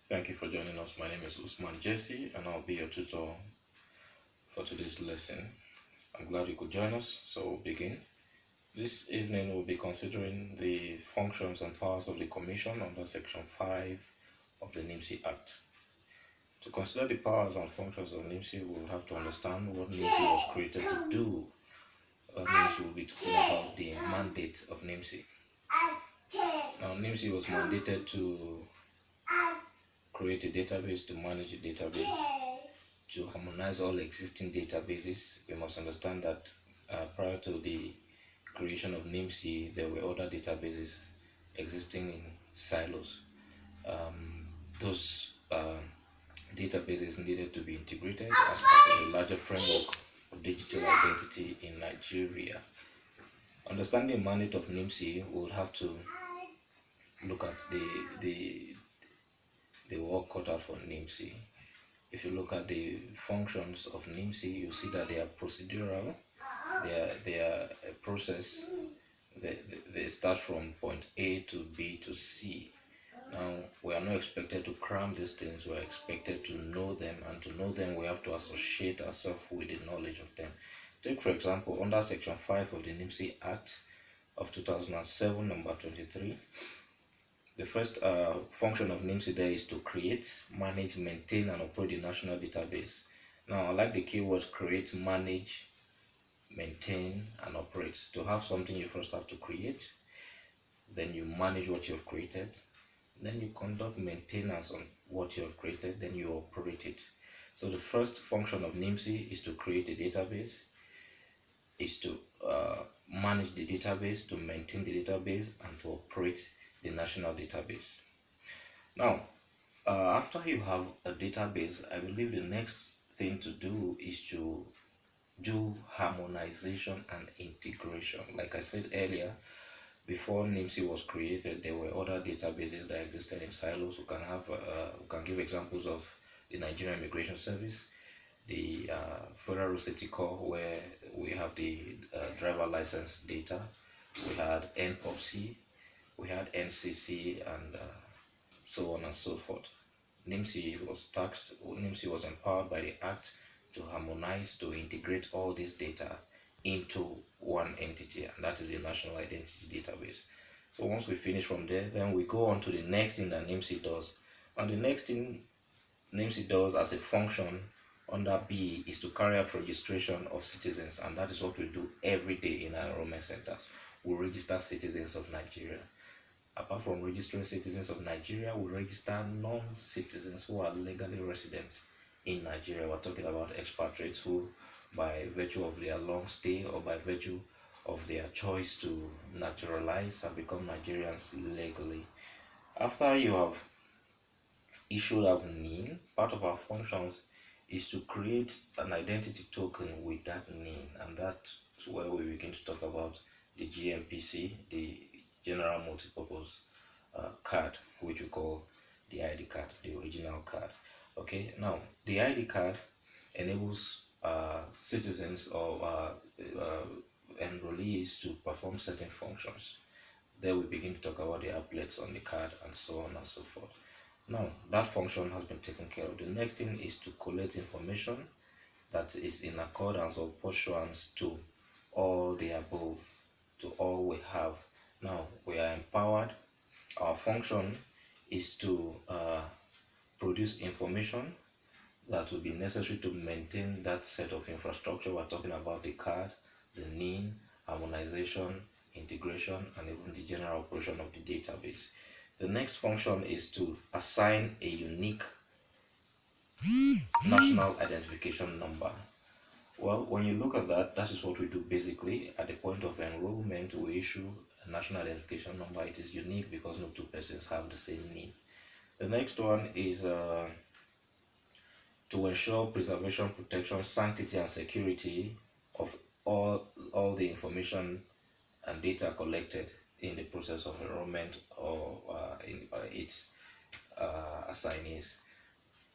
Thank you for joining us. My name is Usman Jesse, and I'll be your tutor for today's lesson. I'm glad you could join us, so we'll begin. This evening, we'll be considering the functions and powers of the Commission under Section 5 of the NIMSY Act. To consider the powers and functions of NIMSY, we'll have to understand what NIMSY was created to do. That means we'll be talking about the mandate of NIMSY. Now, NIMSY was mandated to create a database, to manage a database, to harmonize all existing databases. We must understand that prior to the creation of NIMSY, there were other databases existing in silos. Those databases needed to be integrated as part of a larger framework of digital identity in Nigeria. Understanding the mandate of NIMSY, we'll have to look at the work cut out for NIMSY. If you look at the functions of NIMSY, you see that they are procedural. They are a process. They start from point A to B to C. Now, we are not expected to cram these things. We are expected to know them, and to know them, we have to associate ourselves with the knowledge of them. Take, for example, under Section 5 of the NIMSY Act of 2007, number 23, the first function of NIMSY there is to create, manage, maintain, and operate the national database. Now, I like the keywords create, manage, maintain, and operate. To have something, you first have to create, then you manage what you have created, then you conduct maintenance on what you have created, then you operate it. So the first function of NIMSY is to create a database, is to manage the database, to maintain the database, and to operate the national database. Now, after you have a database, I believe the next thing to do is to do harmonization and integration. Like I said earlier, before NIMSY was created, there were other databases that existed in silos. We can give examples of the Nigerian Immigration Service, the Federal Road Safety Corps, where we have the driver license data. We had NPOPC, we had NCC, and so on and so forth. NIMSY was empowered by the Act to harmonize, to integrate all this data into one entity, and that is the National Identity Database. So once we finish from there, then we go on to the next thing that NIMSY does. And the next thing NIMSY does as a function under B is to carry out registration of citizens, and that is what we do every day in our enrollment centers. We register citizens of Nigeria. Apart from registering citizens of Nigeria, we register non-citizens who are legally resident in Nigeria. We're talking about expatriates who, by virtue of their long stay or by virtue of their choice to naturalize, have become Nigerians legally. After you have issued out NIN, part of our functions is to create an identity token with that NIN, and that's where we begin to talk about the GMPC, the General Multipurpose Card, which we call the ID card, the original card. Okay, now the ID card enables citizens or enrollees to perform certain functions. There we begin to talk about the applets on the card and so on and so forth. Now that function has been taken care of. The next thing is to collect information that is in accordance or pursuant to all the above, to all we have. Now we are empowered. Our function is to produce information that will be necessary to maintain that set of infrastructure. We're talking about the card, the NIN, harmonization, integration, and even the general operation of the database. The next function is to assign a unique national identification number. Well, when you look at that, that is what we do basically. At the point of enrollment, we issue a national identification number. It is unique because no two persons have the same name. The next one is to ensure preservation, protection, sanctity, and security of all the information and data collected in the process of enrollment or in its assignees.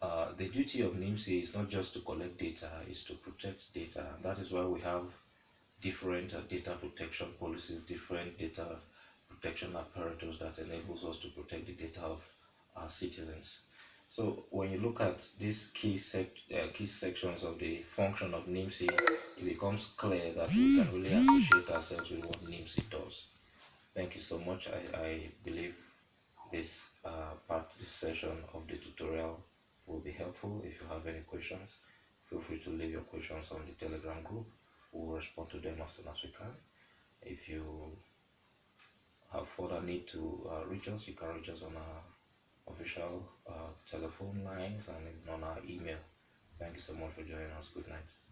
The duty of NIMSY is not just to collect data, it's to protect data. And that is why we have different data protection policies, different data protection apparatus that enables us to protect the data of our citizens. So when you look at these key sections of the function of NIMSI, it becomes clear that we can really associate ourselves with what NIMSI does. Thank you so much. I believe this session of the tutorial will be helpful. If you have any questions, feel free to leave your questions on the Telegram group. We'll respond to them as soon as we can. If you have further need to reach us, you can reach us on our official telephone lines and on our email. Thank you so much for joining us. Good night.